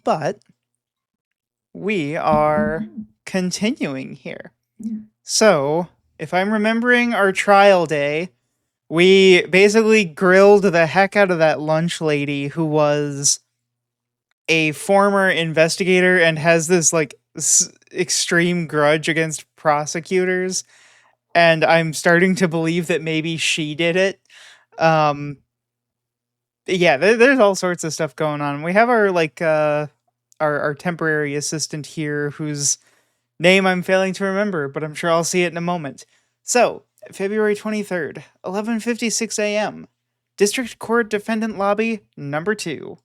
but we are continuing here. So, if I'm remembering our trial day, we basically grilled the heck out of that lunch lady who was a former investigator and has this like extreme grudge against prosecutors, and I'm starting to believe that maybe she did it. Um yeah, there's all sorts of stuff going on. We have our our temporary assistant here whose name I'm failing to remember, but I'm sure I'll see it in a moment. So, February 23rd, 11:56 a.m. District Court Defendant Lobby number 2.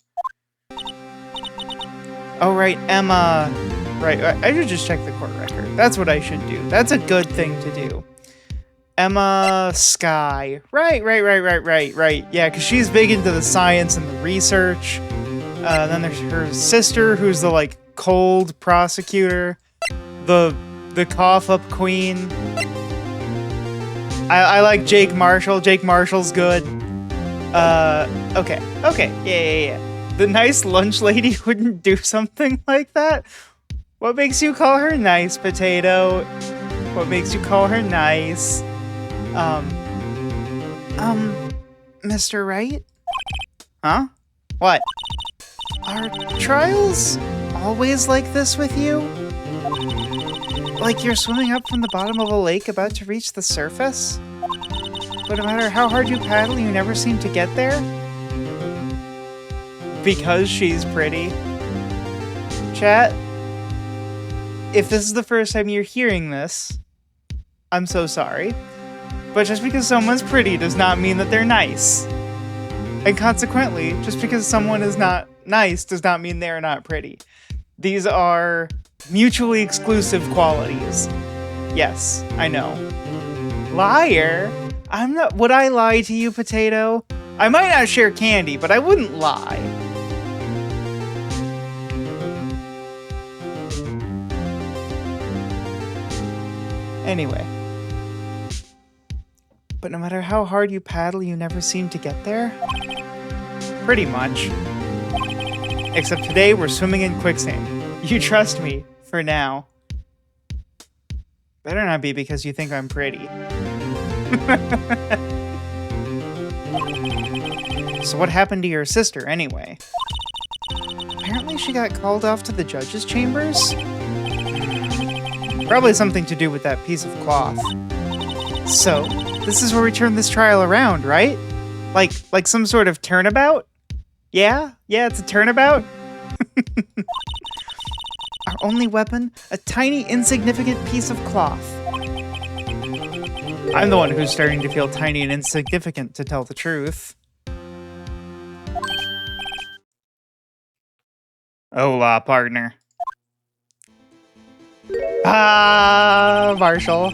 Oh, right, Emma. Right, I should just check the court record. That's what I should do. That's a good thing to do. Emma Sky. Right. Yeah, because she's big into the science and the research. Then there's her sister, who's the, like, cold prosecutor. The cough up queen. I like Jake Marshall. Jake Marshall's good. Okay. Yeah. The nice lunch lady wouldn't do something like that? What makes you call her nice, Potato? What makes you call her nice? Mr. Wright? Huh? What? Are trials always like this with you? Like you're swimming up from the bottom of a lake about to reach the surface? But no matter how hard you paddle, you never seem to get there? Because she's pretty. Chat, if this is the first time you're hearing this, I'm so sorry. But just because someone's pretty does not mean that they're nice. And consequently, just because someone is not nice does not mean they're not pretty. These are mutually exclusive qualities. Yes, I know. Liar? I'm not. Would I lie to you, Potato? I might not share candy, but I wouldn't lie. Anyway. But no matter how hard you paddle, you never seem to get there? Pretty much. Except today we're swimming in quicksand. You trust me, for now. Better not be because you think I'm pretty. So what happened to your sister, anyway? Apparently she got called off to the judge's chambers? Probably something to do with that piece of cloth. So, this is where we turn this trial around, right? Like some sort of turnabout? Yeah, it's a turnabout. Our only weapon, a tiny, insignificant piece of cloth. I'm the one who's starting to feel tiny and insignificant, to tell the truth. Hola, partner. Ah, Marshall.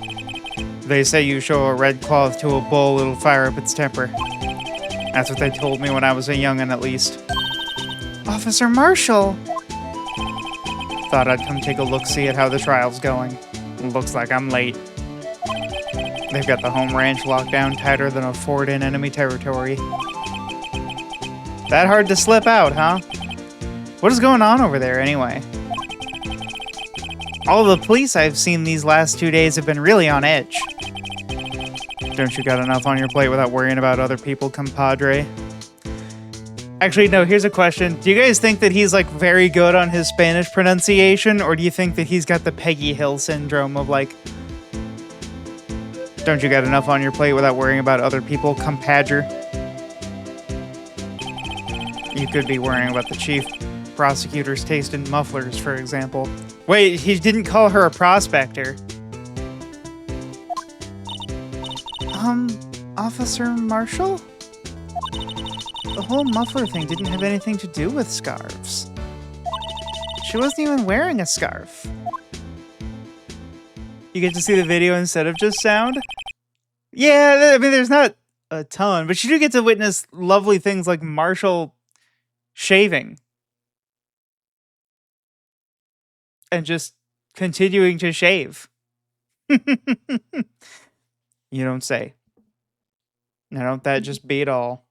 They say you show a red cloth to a bull, it'll fire up its temper. That's what they told me when I was a young'un, at least. Officer Marshall! Thought I'd come take a look-see at how the trial's going. Looks like I'm late. They've got the home ranch locked down tighter than a fort in enemy territory. That hard to slip out, huh? What is going on over there, anyway? All the police I've seen these last 2 days have been really on edge. Don't you got enough on your plate without worrying about other people, compadre? Actually, no, here's a question. Do you guys think that he's, like, very good on his Spanish pronunciation, or do you think that he's got the Peggy Hill syndrome of, like, don't you got enough on your plate without worrying about other people, compadre? You could be worrying about the chief prosecutor's taste in mufflers, for example. Wait, he didn't call her a prospector. Officer Marshall? The whole muffler thing didn't have anything to do with scarves. She wasn't even wearing a scarf. You get to see the video instead of just sound? Yeah, I mean, there's not a ton, but you do get to witness lovely things like Marshall shaving. And just continuing to shave. You don't say. Now don't that just beat all?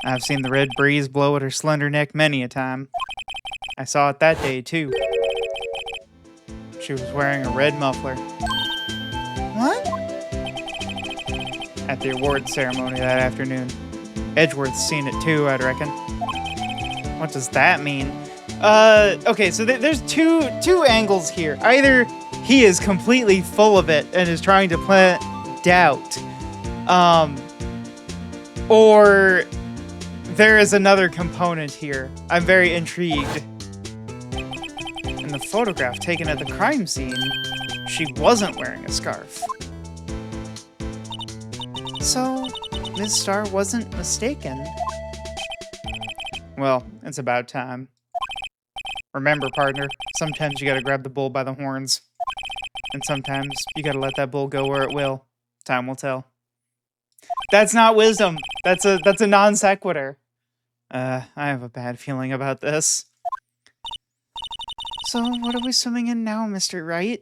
I've seen the red breeze blow at her slender neck many a time. I saw it that day, too. She was wearing a red muffler. What? At the awards ceremony that afternoon. Edgeworth's seen it too, I'd reckon. What does that mean? Okay, so there's two angles here. Either he is completely full of it and is trying to plant doubt, or there is another component here. I'm very intrigued. In the photograph taken at the crime scene, she wasn't wearing a scarf. So, Ms. Starr wasn't mistaken. Well, it's about time. Remember, partner, sometimes you gotta grab the bull by the horns. And sometimes you gotta let that bull go where it will. Time will tell. That's not wisdom. That's a non sequitur. I have a bad feeling about this. So, what are we swimming in now, Mr. Wright?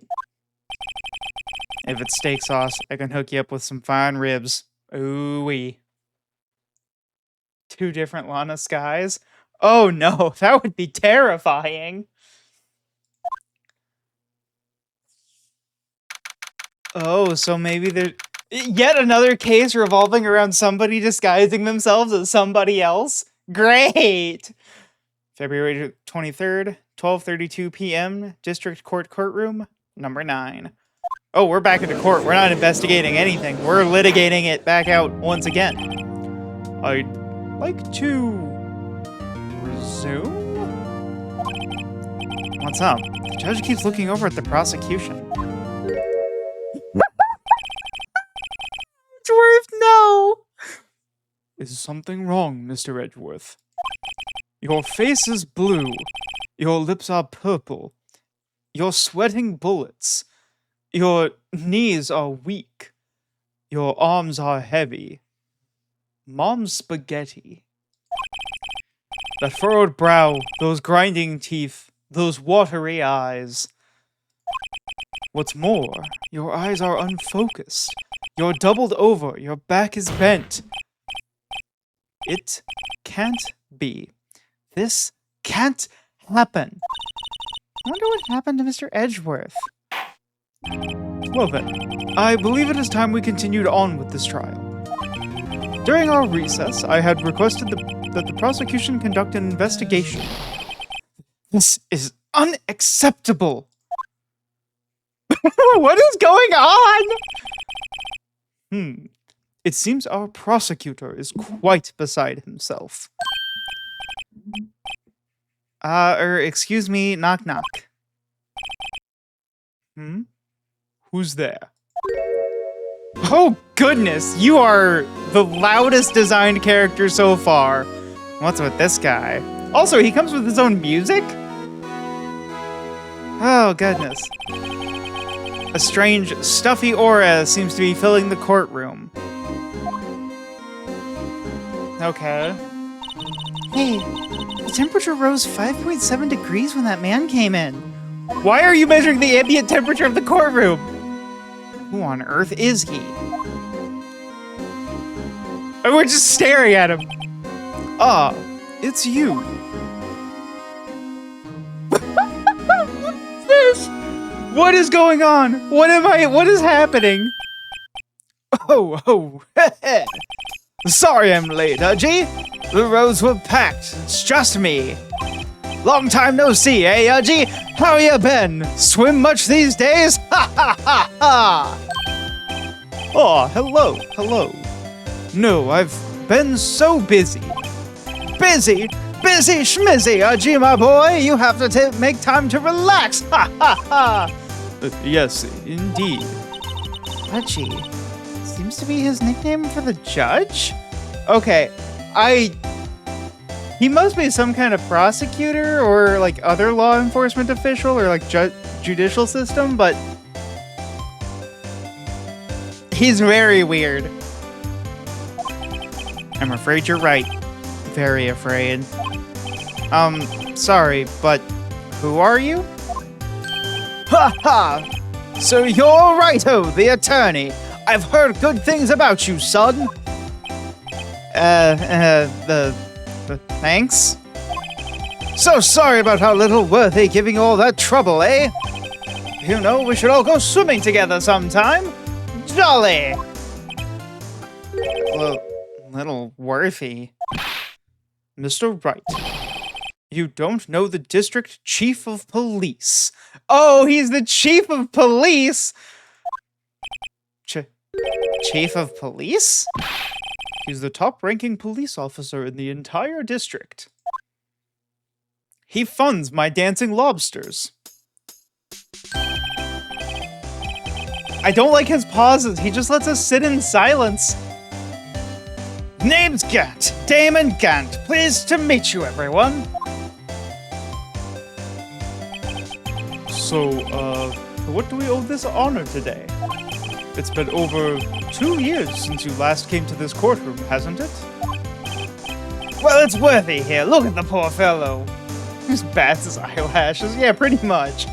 If it's steak sauce, I can hook you up with some fine ribs. Ooh-wee. 2 different Lana Skies? Oh no, that would be terrifying. Oh, so maybe there's yet another case revolving around somebody disguising themselves as somebody else? Great! February 23rd, 12:32 p.m., District Court Courtroom, number 9. Oh, we're back into court. We're not investigating anything. We're litigating it back out once again. I'd like to resume? What's up? The judge keeps looking over at the prosecution. Edgeworth, no! Is something wrong, Mr. Edgeworth? Your face is blue. Your lips are purple. You're sweating bullets. Your knees are weak. Your arms are heavy. Mom's spaghetti. That furrowed brow, those grinding teeth, those watery eyes. What's more, your eyes are unfocused. You're doubled over. Your back is bent. It can't be. This can't happen. I wonder what happened to Mr. Edgeworth. Well then, I believe it is time we continued on with this trial. During our recess, I had requested that the prosecution conduct an investigation. This is unacceptable! What is going on? It seems our prosecutor is quite beside himself. Excuse me, knock knock. Who's there? Oh goodness, you are the loudest designed character so far. What's with this guy? Also, he comes with his own music? Oh goodness. A strange, stuffy aura seems to be filling the courtroom. Okay. Hey, the temperature rose 5.7 degrees when that man came in. Why are you measuring the ambient temperature of the courtroom? Who on earth is he? And we're just staring at him. Ah, it's you. What's this? What is going on? What is happening? Oh, sorry I'm late, Udgy. The roads were packed. It's just me. Long time no see, eh, Udgy? How you been? Swim much these days? Ha ha ha ha! Oh, hello. No, I've been so busy. Busy schmizzy, Udgy, my boy. You have to make time to relax. Ha ha ha! Yes, indeed. Udgy. Seems to be his nickname for the judge? Okay, he must be some kind of prosecutor or like other law enforcement official or like judicial system, but he's very weird. I'm afraid you're right. Very afraid. Sorry, but who are you? Ha ha! So you're Righto, the attorney. I've heard good things about you, son. The Thanks. So sorry about our little Worthy giving you all that trouble, eh? You know, we should all go swimming together sometime. Jolly! Little Worthy. Mr. Wright, you don't know the district chief of police. Oh, he's the chief of police? Chief of police? He's the top-ranking police officer in the entire district. He funds my dancing lobsters. I don't like his pauses. He just lets us sit in silence. Name's Gant. Damon Gant. Pleased to meet you, everyone. So, what do we owe this honor today? It's been over 2 years since you last came to this courtroom, hasn't it? Well, it's Worthy here. Look at the poor fellow. He bats his eyelashes. Yeah, pretty much.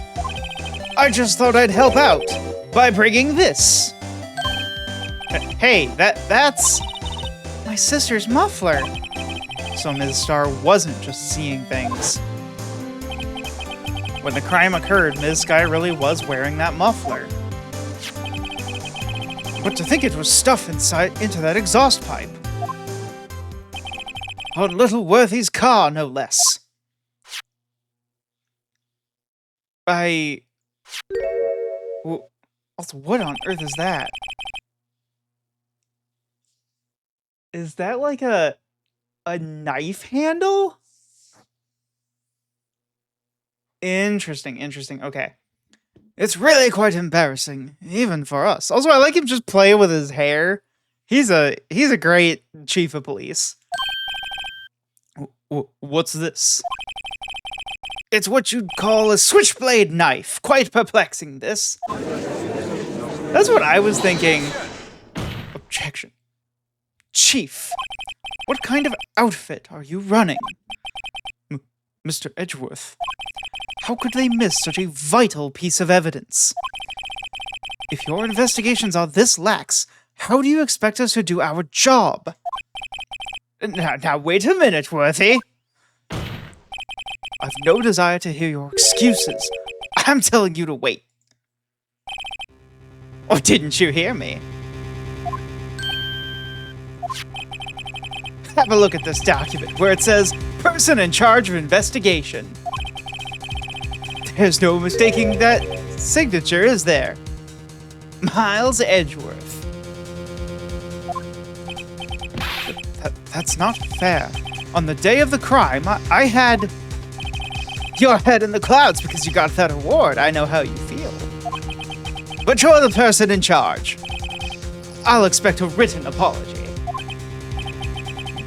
I just thought I'd help out by bringing this. Hey, that's my sister's muffler. So Ms. Starr wasn't just seeing things. When the crime occurred, Ms. Sky really was wearing that muffler. But to think it was stuff into that exhaust pipe. On little Worthy's car, no less. What on earth is that? Is that like a knife handle? Interesting. Okay. It's really quite embarrassing, even for us. Also, I like him just playing with his hair. He's a great chief of police. What's this? It's what you'd call a switchblade knife. Quite perplexing, this. That's what I was thinking. Objection. Chief, what kind of outfit are you running? Mr. Edgeworth, how could they miss such a vital piece of evidence? If your investigations are this lax, how do you expect us to do our job? Now wait a minute, Worthy. I've no desire to hear your excuses. I'm telling you to wait. Or didn't you hear me? Have a look at this document where it says, person in charge of investigation. There's no mistaking that signature, is there? Miles Edgeworth. That's not fair. On the day of the crime, I had your head in the clouds because you got that award. I know how you feel. But you're the person in charge. I'll expect a written apology.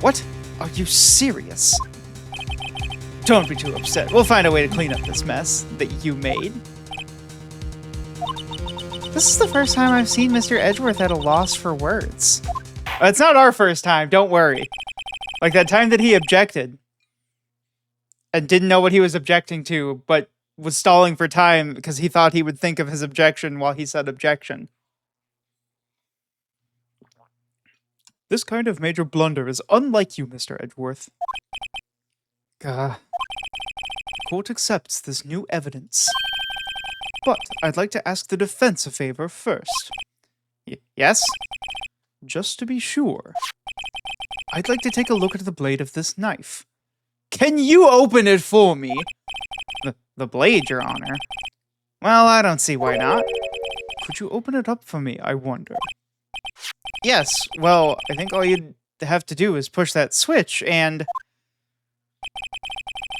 What? Are you serious? Don't be too upset. We'll find a way to clean up this mess that you made. This is the first time I've seen Mr. Edgeworth at a loss for words. It's not our first time, don't worry. Like that time that he objected and didn't know what he was objecting to, but was stalling for time because he thought he would think of his objection while he said objection. This kind of major blunder is unlike you, Mr. Edgeworth. Court accepts this new evidence. But I'd like to ask the defense a favor first. Yes? Just to be sure. I'd like to take a look at the blade of this knife. Can you open it for me? The blade, Your Honor. Well, I don't see why not. Could you open it up for me, I wonder? Yes, well, I think all you'd have to do is push that switch, and...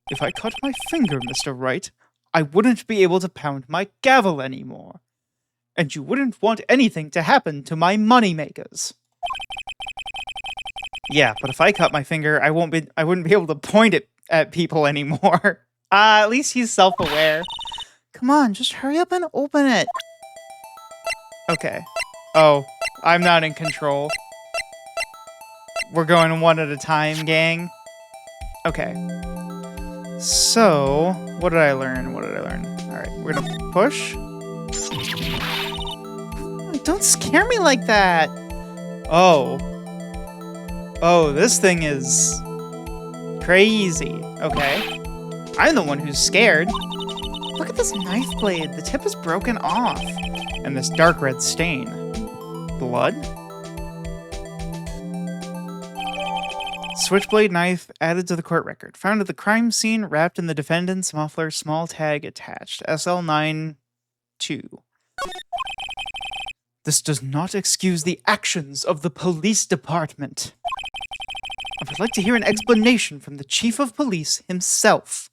If I cut my finger, Mr. Wright, I wouldn't be able to pound my gavel anymore. And you wouldn't want anything to happen to my moneymakers. Yeah, but if I cut my finger, I wouldn't be able to point it at people anymore. At least he's self-aware. Come on, just hurry up and open it. Okay. Oh, I'm not in control. We're going one at a time, gang. Okay. So, what did I learn? Alright, we're gonna push. Don't scare me like that! Oh. Oh, this thing is Crazy. Okay. I'm the one who's scared. Look at this knife blade. The tip is broken off. And this dark red stain. Blood? Switchblade knife added to the court record. Found at the crime scene, wrapped in the defendant's muffler, small tag attached. SL92. This does not excuse the actions of the police department. I would like to hear an explanation from the chief of police himself.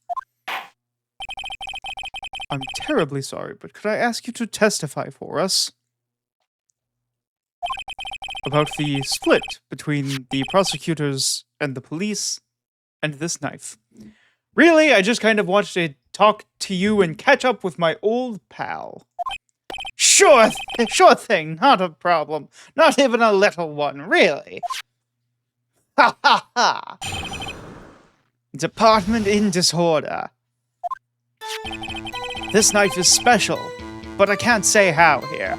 I'm terribly sorry, but could I ask you to testify for us about the split between the prosecutors and the police and this knife? Really, I just kind of wanted to talk to you and catch up with my old pal. Sure thing, not a problem. Not even a little one, really. Ha ha ha! Department in disorder. This knife is special, but I can't say how here.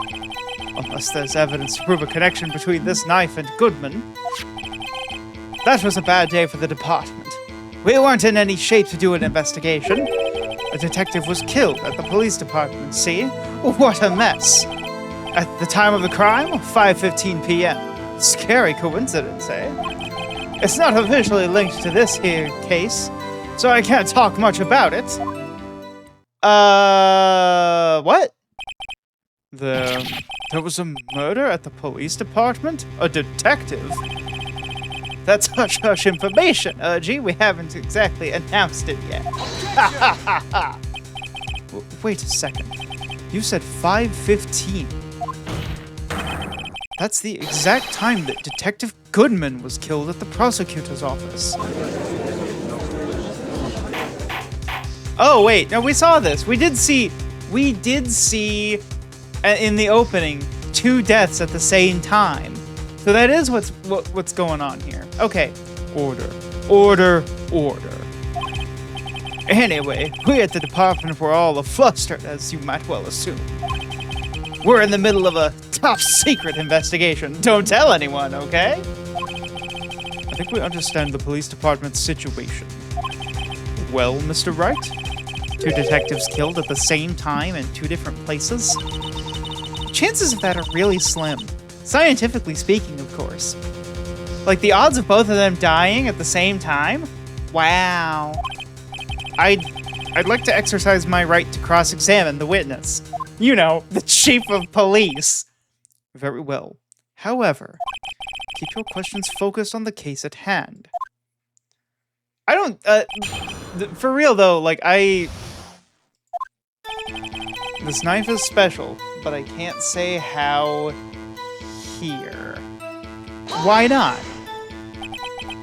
Unless there's evidence to prove a connection between this knife and Goodman. That was a bad day for the department. We weren't in any shape to do an investigation. A detective was killed at the police department, see? What a mess. At the time of the crime, 5:15 p.m. Scary coincidence, eh? It's not officially linked to this here case, so I can't talk much about it. What? There was a murder at the police department? A detective? That's hush-hush information, Urgy. We haven't exactly announced it yet. Ha ha ha ha! Wait a second. You said 5:15. That's the exact time that Detective Goodman was killed at the prosecutor's office. Oh, wait. No, we saw this. We did see in the opening 2 deaths at the same time. So that is what's going on here. Okay. Order. Anyway, we at the department were all flustered, as you might well assume. We're in the middle of a top secret investigation. Don't tell anyone, okay? I think we understand the police department's situation. Well, Mr. Wright? 2 detectives killed at the same time in 2 different places? Chances of that are really slim. Scientifically speaking, of course. Like, the odds of both of them dying at the same time? Wow. I'd like to exercise my right to cross-examine the witness. You know, the chief of police. Very well. However, keep your questions focused on the case at hand. I don't, for real though, like, this knife is special, but I can't say how here. Why not?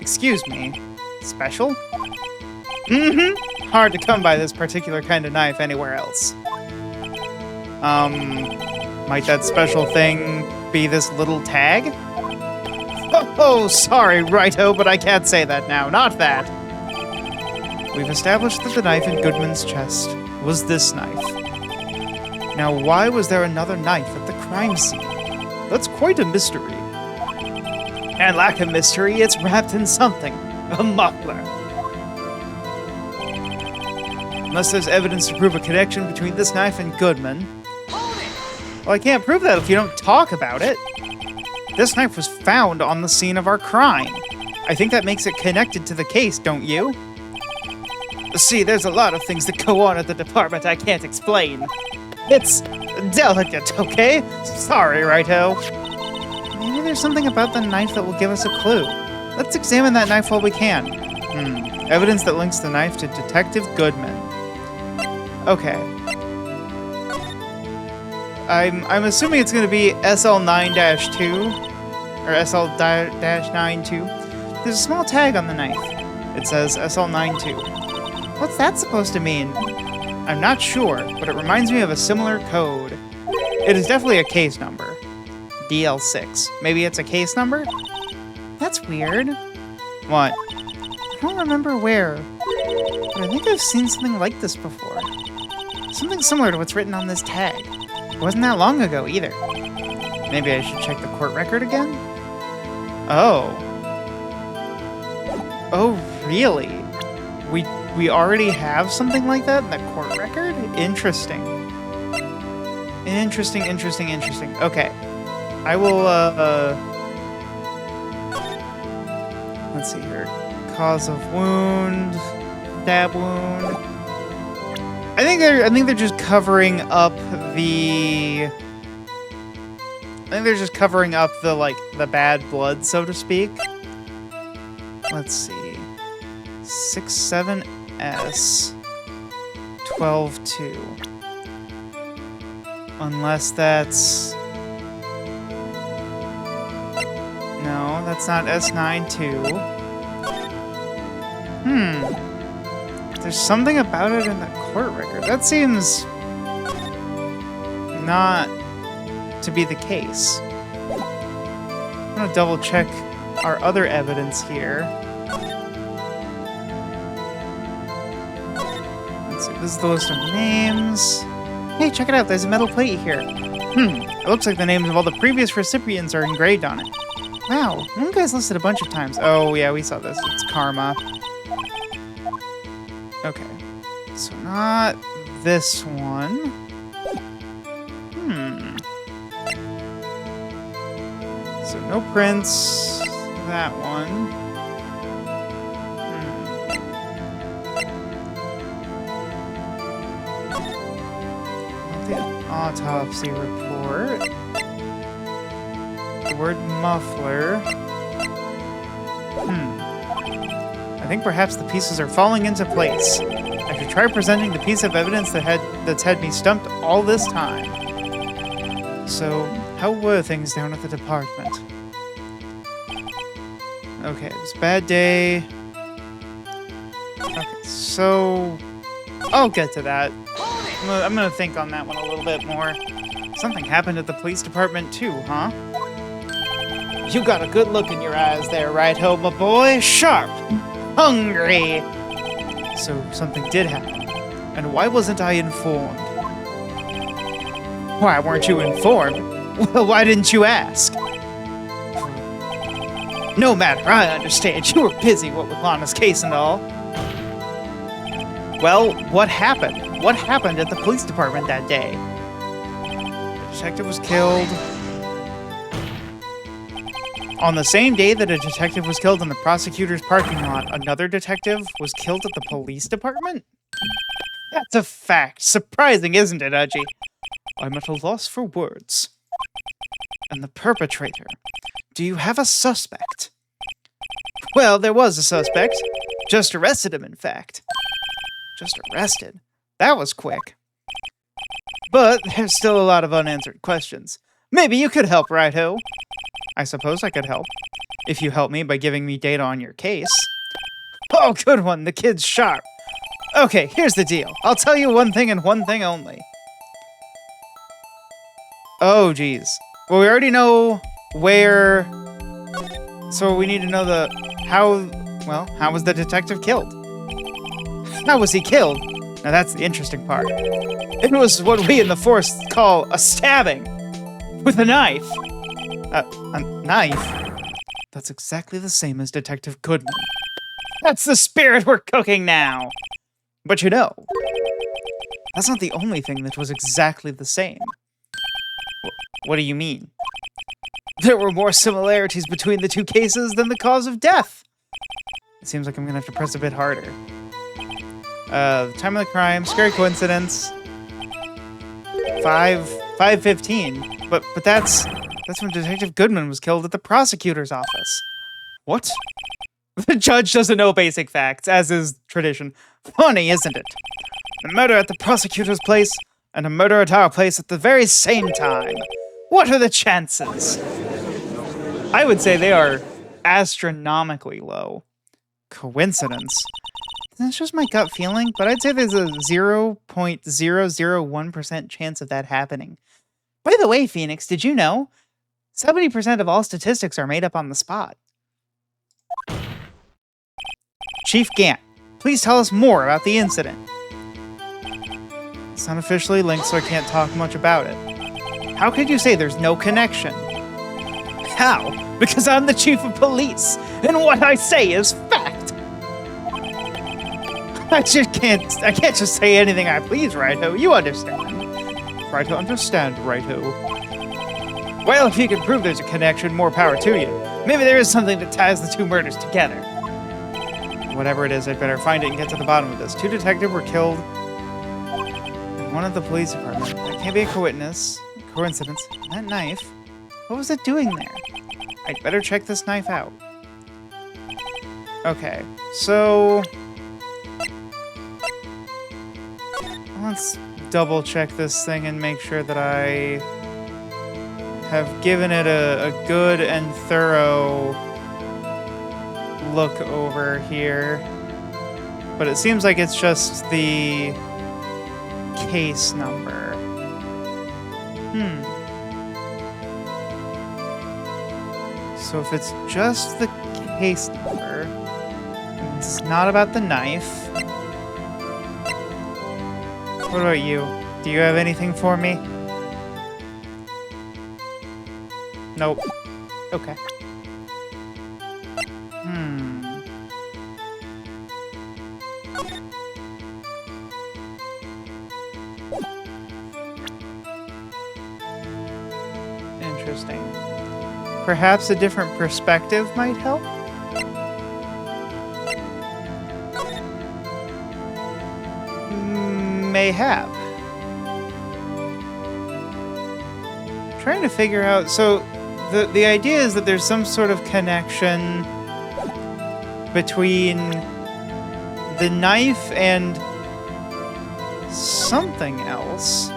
Excuse me. Special? Mm-hmm. Hard to come by this particular kind of knife anywhere else. Might that special thing be this little tag? Oh, sorry, righto, but I can't say that now. Not that. We've established that the knife in Goodman's chest was this knife. Now, why was there another knife at the crime scene? That's quite a mystery. And like a mystery, it's wrapped in something. A muffler. Unless there's evidence to prove a connection between this knife and Goodman. Well, I can't prove that if you don't talk about it. This knife was found on the scene of our crime. I think that makes it connected to the case, don't you? See, there's a lot of things that go on at the department I can't explain. It's delicate, okay? Sorry, righto. Maybe there's something about the knife that will give us a clue. Let's examine that knife while we can. Evidence that links the knife to Detective Goodman. Okay. I'm assuming it's going to be SL9-2 or SL-92. There's a small tag on the knife. It says SL92. What's that supposed to mean? I'm not sure, but it reminds me of a similar code. It is definitely a case number. DL6. Maybe it's a case number? That's weird. What? I don't remember where, but I think I've seen something like this before. Something similar to what's written on this tag. It wasn't that long ago, either. Maybe I should check the court record again? Oh. Oh, really? We already have something like that in the court record? Interesting. Interesting. Okay. I will, let's see here. Cause of wound, stab wound. I think they're just covering up the... I think they're just covering up the, like, the bad blood, so to speak. Let's see. 67S 12-2. Unless that's... No, that's not S9-2. There's something about it in the court record. That seems... not to be the case. I'm gonna double check our other evidence here. Let's see, this is the list of names. Hey, check it out, there's a metal plate here. It looks like the names of all the previous recipients are engraved on it. Wow, one guy's listed a bunch of times. Oh yeah, we saw this. It's Karma. Okay. So not this one. So no prints. That one. The autopsy report. The word muffler. I think perhaps the pieces are falling into place. I should try presenting the piece of evidence that's had me stumped all this time. So, how were things down at the department? Okay, it was a bad day. Okay, so... I'll get to that. I'm gonna think on that one a little bit more. Something happened at the police department too, huh? You got a good look in your eyes there, Right-ho, my boy. Sharp! Hungry! So, something did happen. And why wasn't I informed? Why weren't you informed? Well, why didn't you ask? No matter, I understand. You were busy, what with Lana's case and all. Well, what happened? What happened at the police department that day? The detective was killed. On the same day that a detective was killed in the prosecutor's parking lot, another detective was killed at the police department? That's a fact. Surprising, isn't it, Udgy? I'm at a loss for words. And the perpetrator. Do you have a suspect? Well, there was a suspect. Just arrested him, in fact. Just arrested? That was quick. But there's still a lot of unanswered questions. Maybe you could help, Right-ho. I suppose I could help. If you help me by giving me data on your case. Oh, good one. The kid's sharp. Okay, here's the deal. I'll tell you one thing and one thing only. Oh, geez. Well, we already know where... So we need to know the... How was the detective killed? How was he killed? Now that's the interesting part. It was what we in the Force call a stabbing. With a knife. A knife? That's exactly the same as Detective Goodman. That's the spirit we're cooking now! But you know, that's not the only thing that was exactly the same. What do you mean? There were more similarities between the two cases than the cause of death! It seems like I'm gonna have to press a bit harder. The time of the crime, scary coincidence. 5:15. But that's when Detective Goodman was killed at the prosecutor's office. What? The judge doesn't know basic facts, as is tradition. Funny, isn't it? A murder at the prosecutor's place, and a murder at our place at the very same time. What are the chances? I would say they are astronomically low. Coincidence? That's just my gut feeling, but I'd say there's a 0.001% chance of that happening. By the way, Phoenix, did you know? 70% of all statistics are made up on the spot. Chief Gant, please tell us more about the incident. It's not officially linked, so I can't talk much about it. How could you say there's no connection? How? Because I'm the chief of police, and what I say is fact. I can't just say anything I please, Righto. You understand. Righto, understand, Righto. Well, if you can prove there's a connection, more power to you. Maybe there is something that ties the two murders together. Whatever it is, I'd better find it and get to the bottom of this. 2 detectives were killed. One at the police department. That can't be a coincidence. That knife. What was it doing there? I'd better check this knife out. Okay, so let's double check this thing and make sure that I have given it a good and thorough look over here. But it seems like it's just the case number. So if it's just the case number, it's not about the knife. What about you? Do you have anything for me? Nope. Okay. Interesting. Perhaps a different perspective might help? Mayhap. Trying to figure out, so the idea is that there's some sort of connection between the knife and something else.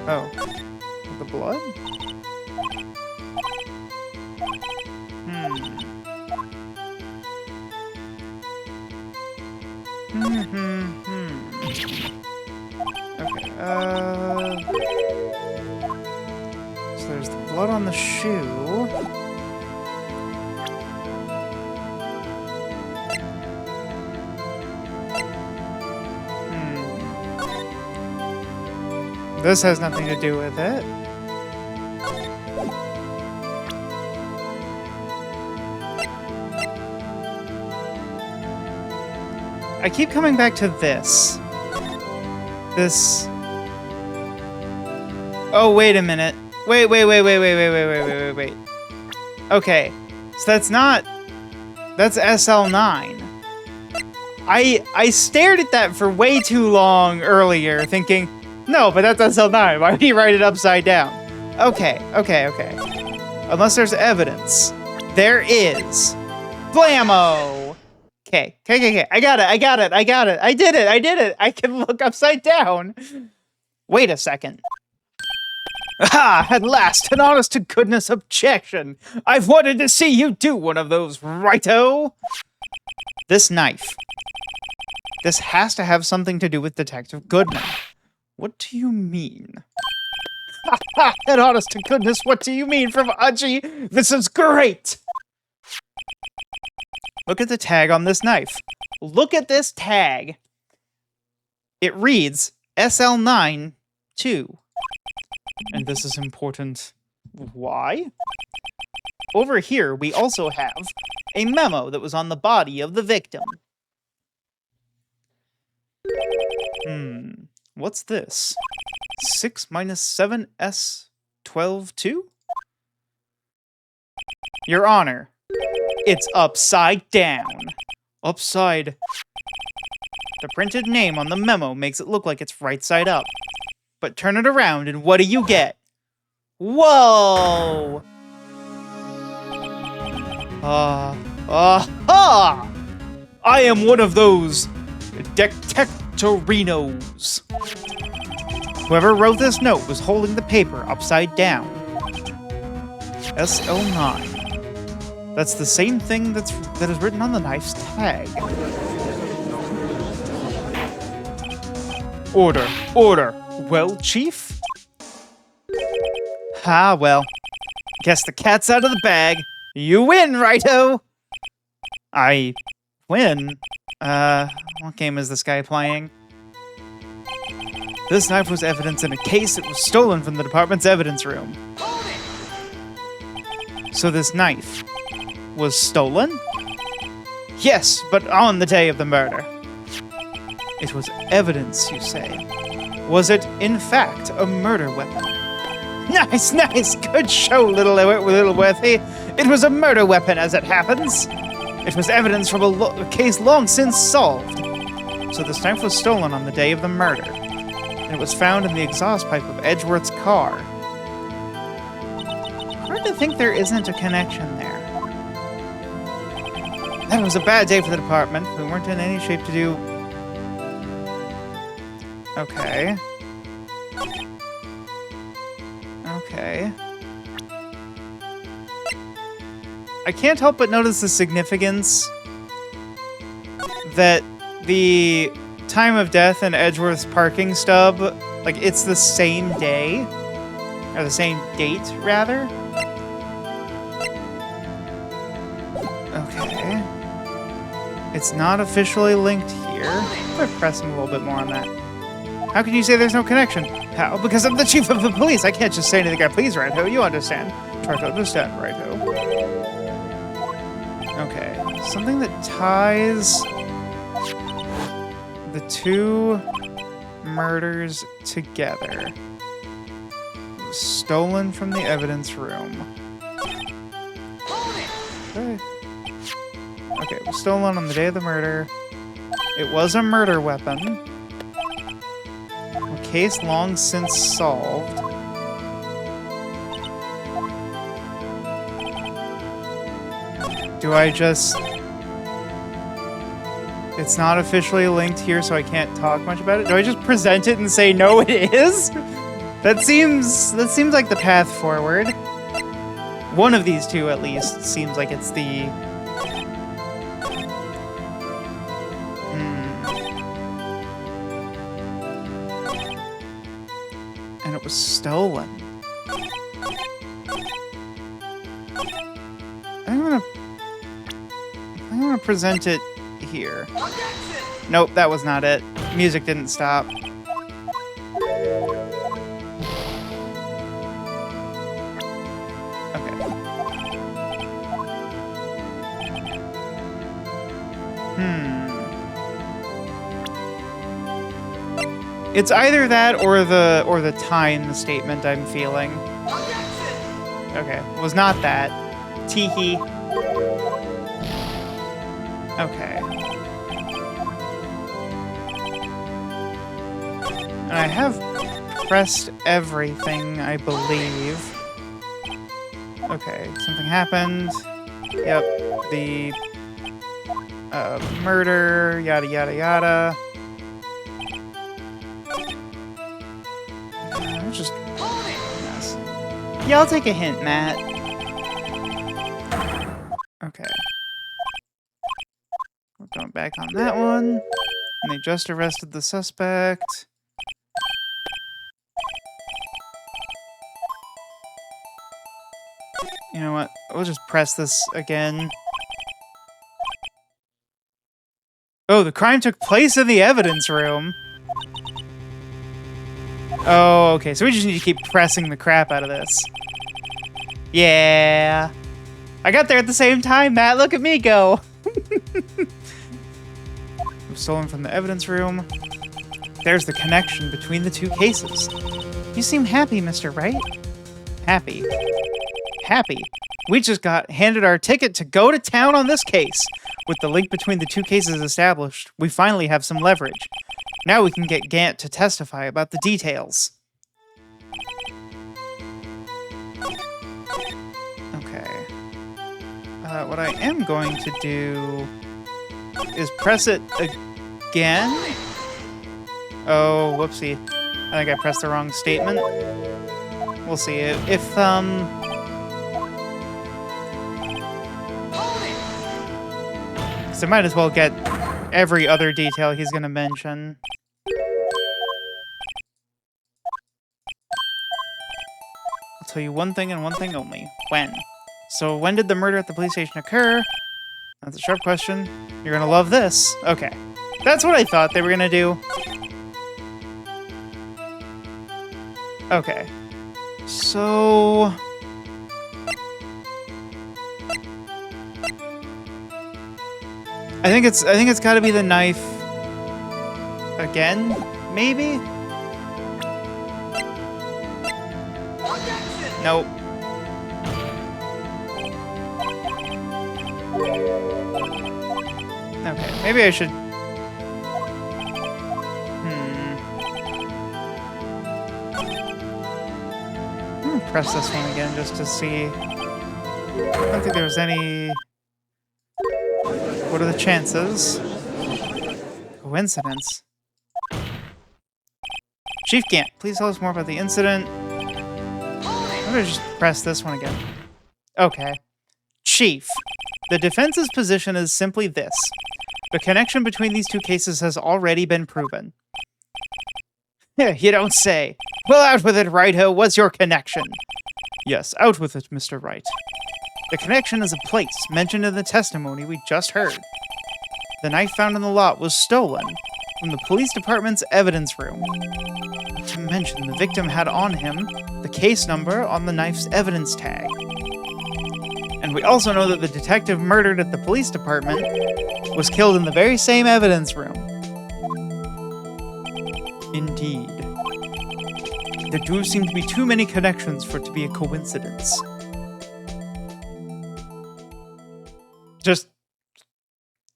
Oh, the blood? Okay, so there's the blood on the shoe. This has nothing to do with it. I keep coming back to this. Oh, wait a minute. Wait. Okay. So that's SL9. I stared at that for way too long earlier, thinking, no, but that's SL9. Why would he write it upside down? Okay. Unless there's evidence. There is. Blammo! Okay. I got it. I did it. I can look upside down. Wait a second. Ah, at last, an honest-to-goodness objection. I've wanted to see you do one of those, righto. This knife. This has to have something to do with Detective Goodman. What do you mean? Ha ha! An honest-to-goodness, what do you mean from Haji? This is great! Look at the tag on this knife. Look at this tag. It reads SL9 2. And this is important. Why? Over here, we also have a memo that was on the body of the victim. What's this? 6 minus 7 S12 2? Your Honor, it's upside down. Upside. The printed name on the memo makes it look like it's right side up. But turn it around and what do you get? Whoa! I am one of those detectorinos. Whoever wrote this note was holding the paper upside down. SL9. That's the same thing that is written on the knife's tag. Order. Well, Chief? Well. Guess the cat's out of the bag. You win, righto! I win? What game is this guy playing? This knife was evidence in a case that was stolen from the department's evidence room. So this knife was stolen? Yes, but on the day of the murder. It was evidence, you say. Was it, in fact, a murder weapon? Nice, nice! Good show, little Worthy. It was a murder weapon, as it happens. It was evidence from a case long since solved. So this knife was stolen on the day of the murder. And it was found in the exhaust pipe of Edgeworth's car. Hard to think there isn't a connection there. That was a bad day for the department. We weren't in any shape to do... Okay. Okay. I can't help but notice the significance that the time of death and Edgeworth's parking stub, like, it's the same day. Or the same date, rather. Okay. It's not officially linked here. I'm gonna press him a little bit more on that. How can you say there's no connection? How? Because I'm the chief of the police. I can't just say anything I please, Right-Ho. You understand. Try to understand, Right-Ho. Okay. Something that ties the two murders together. It was stolen from the evidence room. Okay, it was stolen on the day of the murder. It was a murder weapon. A case long since solved. Do I just... It's not officially linked here, so I can't talk much about it. Do I just present it and say, no, it is? That seems like the path forward. One of these two, at least, seems like it's the... And it was stolen. I'm gonna present it here. Nope, that was not it. Music didn't stop. It's either that or the time statement I'm feeling. Okay, was not that. Teehee. Okay. And I have pressed everything, I believe. Okay, something happened. Yep, the murder, yada yada yada. Just mess. Yeah, I'll take a hint, Matt. Okay. We're going back on that one. And they just arrested the suspect. You know what? We'll just press this again. Oh, the crime took place in the evidence room. Oh, okay, so we just need to keep pressing the crap out of this. Yeah. I got there at the same time, Matt. Look at me go. It was stolen from the evidence room. There's the connection between the two cases. You seem happy, Mr. Wright. Happy. Happy. We just got handed our ticket to go to town on this case. With the link between the two cases established, we finally have some leverage. Now we can get Gant to testify about the details. Okay. What I am going to do is press it again. Oh, whoopsie. I think I pressed the wrong statement. We'll see. If So I might as well get every other detail he's going to mention. I'll tell you one thing and one thing only. When? So when did the murder at the police station occur? That's a sharp question. You're going to love this. Okay. That's what I thought they were going to do. Okay. So... I think it's got to be the knife again, maybe? Nope. Okay, maybe I should... Press this one again just to see. I don't think there's any... What are the chances? Coincidence. Chief Gant, please tell us more about the incident. I'm gonna just press this one again. Okay. Chief, the defense's position is simply this. The connection between these two cases has already been proven. You don't say. Well, out with it, Wright-o. What's your connection? Yes, out with it, Mr. Wright. The connection is a place mentioned in the testimony we just heard. The knife found in the lot was stolen from the police department's evidence room. Not to mention, the victim had on him the case number on the knife's evidence tag. And we also know that the detective murdered at the police department was killed in the very same evidence room. Indeed. There do seem to be too many connections for it to be a coincidence. Just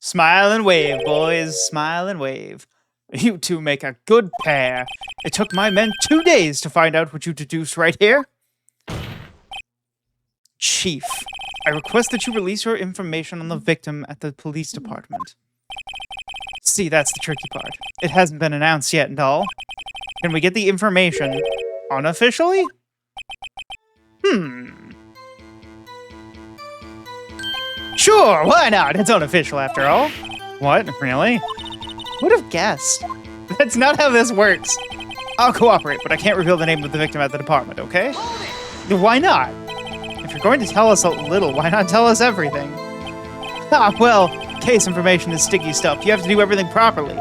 smile and wave, boys. Smile and wave. You two make a good pair. It took my men 2 days to find out what you deduced right here. Chief, I request that you release your information on the victim at the police department. See, that's the tricky part. It hasn't been announced yet and all. Can we get the information unofficially? Sure, why not? It's unofficial after all. What? Really? Would have guessed. That's not how this works. I'll cooperate, but I can't reveal the name of the victim at the department, okay? Why not? If you're going to tell us a little, why not tell us everything? Ah, well, case information is sticky stuff. You have to do everything properly.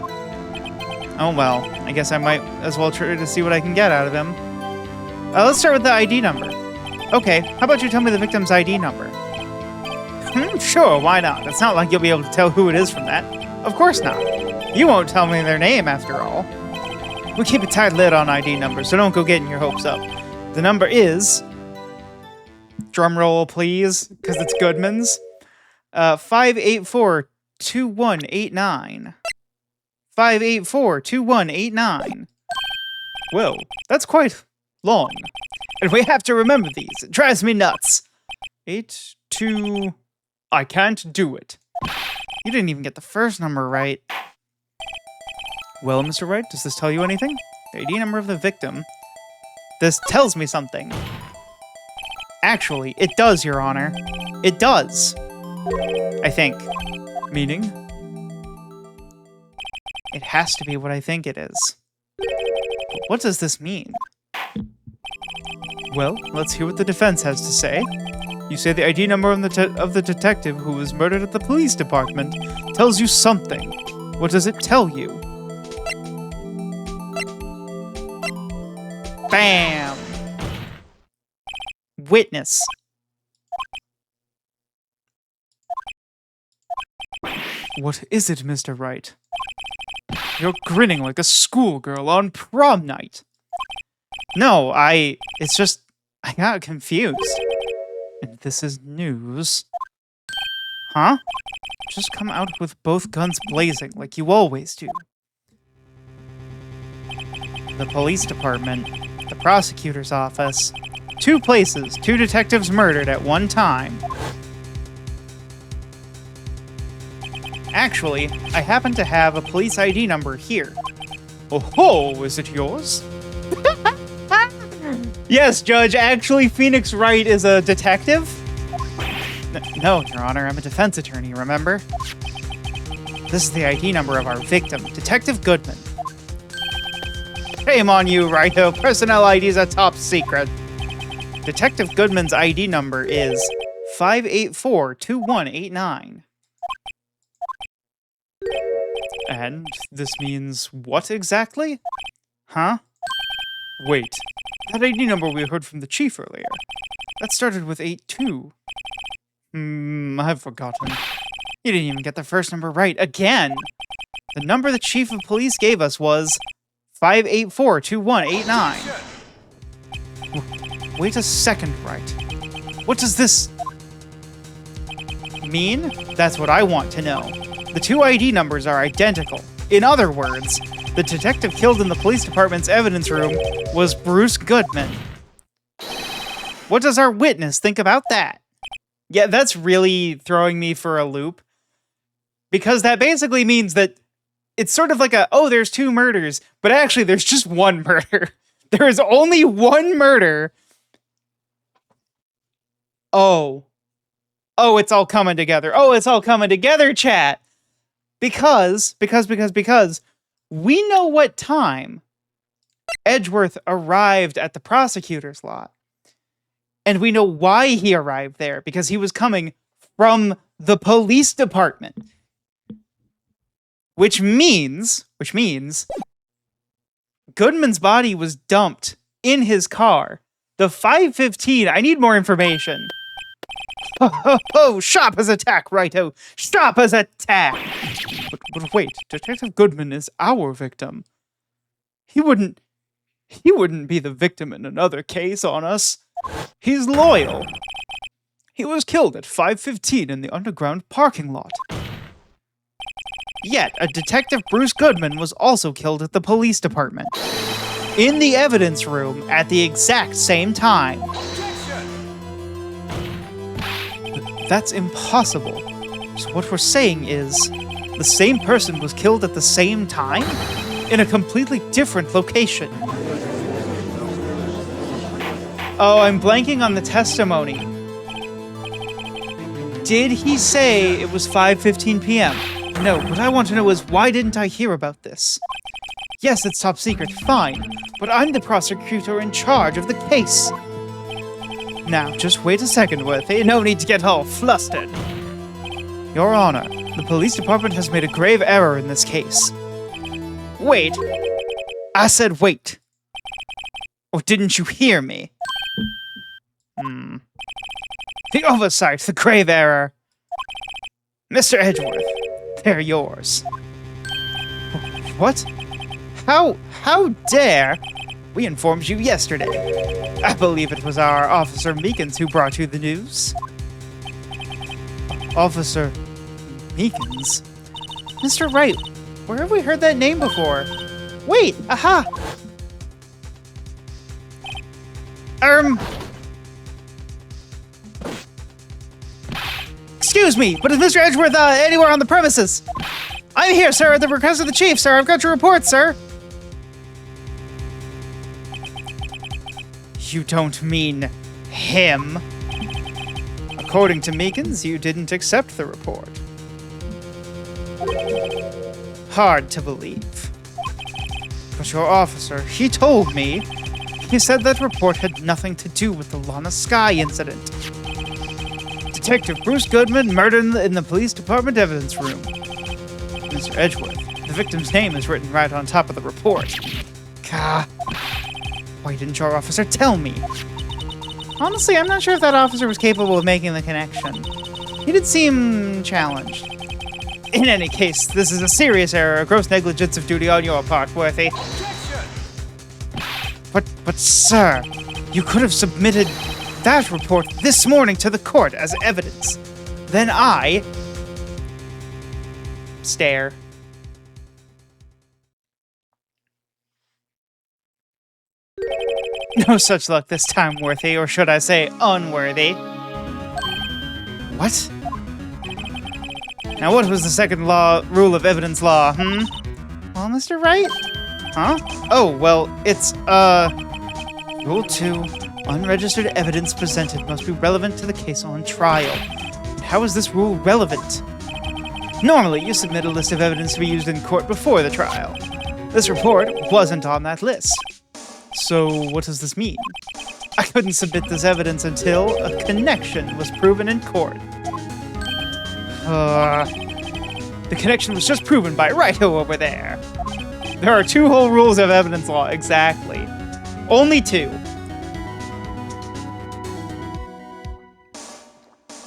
Oh well, I guess I might as well try to see what I can get out of him. Let's start with the ID number. Okay, how about you tell me the victim's ID number? Sure, why not? It's not like you'll be able to tell who it is from that. Of course not. You won't tell me their name, after all. We keep a tight lid on ID numbers, so don't go getting your hopes up. The number is... Drum roll, please, because it's Goodman's. 584-2189. 584-2189. Well, that's quite long. And we have to remember these. It drives me nuts. 82... I can't do it. You didn't even get the first number right. Well, Mr. Wright, does this tell you anything? The ID number of the victim. This tells me something. Actually, it does, Your Honor. It does. I think. Meaning? It has to be what I think it is. But what does this mean? Well, let's hear what the defense has to say. You say the ID number of the detective who was murdered at the police department tells you something. What does it tell you? Bam! Witness. What is it, Mr. Wright? You're grinning like a schoolgirl on prom night. No, it's just, I got confused. And this is news. Huh? Just come out with both guns blazing, like you always do. The police department, the prosecutor's office, 2 places, 2 detectives murdered at one time. Actually, I happen to have a police ID number here. Oh, is it yours? Yes, Judge, actually, Phoenix Wright is a detective? No, Your Honor, I'm a defense attorney, remember? This is the ID number of our victim, Detective Goodman. Shame on you, Wright-o. Personnel IDs are top secret. Detective Goodman's ID number is 584-2189. And this means what exactly? Huh? Wait, that ID number we heard from the chief earlier. That started with 82. I've forgotten. You didn't even get the first number right again. The number the chief of police gave us was 584-2189. Wait a second, Wright. What does this mean? That's what I want to know. The two ID numbers are identical. In other words, the detective killed in the police department's evidence room was Bruce Goodman. What does our witness think about that? Yeah, that's really throwing me for a loop. Because that basically means that it's sort of like there's two murders, but actually there's just one murder. There is only one murder. Oh, it's all coming together. Oh, it's all coming together, chat. Because we know what time Edgeworth arrived at the prosecutor's lot. And we know why he arrived there, because he was coming from the police department. Which means Goodman's body was dumped in his car. The 515, I need more information. Oh, sharp attack, righto. Sharp attack. But wait, Detective Goodman is our victim. He wouldn't be the victim in another case on us. He's loyal. He was killed at 5:15 in the underground parking lot. Yet, a Detective Bruce Goodman was also killed at the police department. In the evidence room at the exact same time. But that's impossible. So what we're saying is, the same person was killed at the same time? In a completely different location. Oh, I'm blanking on the testimony. Did he say it was 5:15 p.m.? No, what I want to know is why didn't I hear about this? Yes, it's top secret, fine, but I'm the prosecutor in charge of the case. Now, just wait a second, Worthy. No need to get all flustered. Your Honor, the police department has made a grave error in this case. Wait. I said wait. Or didn't you hear me? The oversight, the grave error. Mr. Edgeworth, they're yours. What? How dare? We informed you yesterday. I believe it was our Officer Meekins who brought you the news. Officer Meekins? Mr. Wright, where have we heard that name before? Wait, aha! Excuse me, but is Mr. Edgeworth anywhere on the premises? I'm here, sir, at the request of the chief, sir. I've got your report, sir. You don't mean him? According to Meekins, you didn't accept the report. Hard to believe. But your officer, he told me. He said that report had nothing to do with the Lana Sky incident. Detective Bruce Goodman murdered in the police department evidence room. Mr. Edgeworth, the victim's name is written right on top of the report. Gah. Why didn't your officer tell me? Honestly, I'm not sure if that officer was capable of making the connection. He did seem challenged. In any case, this is a serious error, a gross negligence of duty on your part, Worthy. But sir, you could have submitted that report this morning to the court as evidence. Then I... stare. No such luck this time, Worthy, or should I say unworthy. What? Now what was the second rule of evidence law, Well, Mr. Wright? Huh? Oh, well, it's, Rule 2. Unregistered evidence presented must be relevant to the case on trial. And how is this rule relevant? Normally, you submit a list of evidence to be used in court before the trial. This report wasn't on that list. So, what does this mean? I couldn't submit this evidence until a connection was proven in court. The connection was just proven by Righto over there. There are 2 whole rules of evidence law, exactly. Only 2.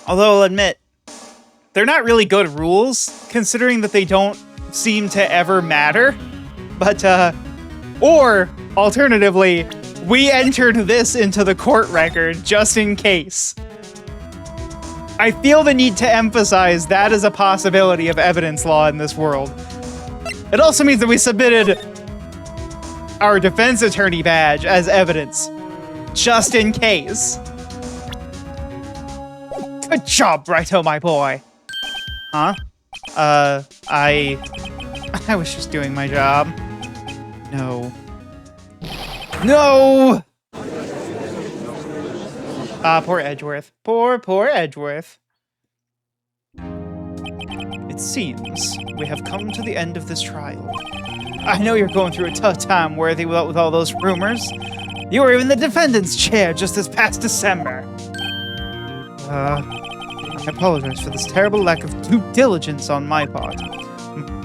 Although I'll admit, they're not really good rules, considering that they don't seem to ever matter. But, or alternatively, we entered this into the court record just in case. I feel the need to emphasize that as a possibility of evidence law in this world. It also means that we submitted our defense attorney badge as evidence, just in case. Good job, Righto, my boy. Huh? I was just doing my job. No. No! Ah, poor Edgeworth. Poor Edgeworth. It seems we have come to the end of this trial. I know you're going through a tough time, Worthy, with all those rumors. You were in the defendant's chair just this past December. I apologize for this terrible lack of due diligence on my part.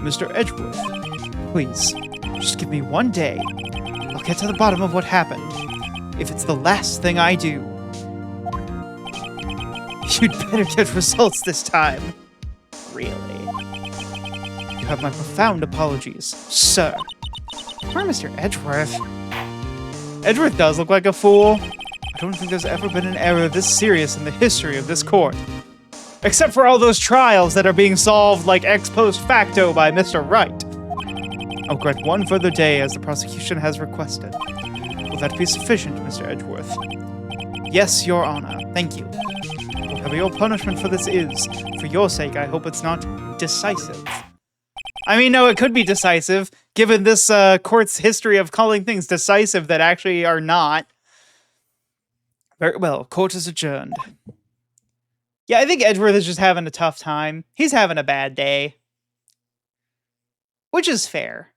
Mr. Edgeworth, please, just give me one day. I'll get to the bottom of what happened, if it's the last thing I do. You'd better get results this time. Really? You have my profound apologies, sir. Poor Mr. Edgeworth. Edgeworth does look like a fool. I don't think there's ever been an error this serious in the history of this court. Except for all those trials that are being solved like ex post facto by Mr. Wright. I'll grant one further day as the prosecution has requested. Will that be sufficient, Mr. Edgeworth? Yes, Your Honor. Thank you. Whatever your punishment for this is, for your sake, I hope it's not decisive. I mean, no, it could be decisive, given this court's history of calling things decisive that actually are not. Very well, court is adjourned. Yeah, I think Edgeworth is just having a tough time. He's having a bad day. Which is fair.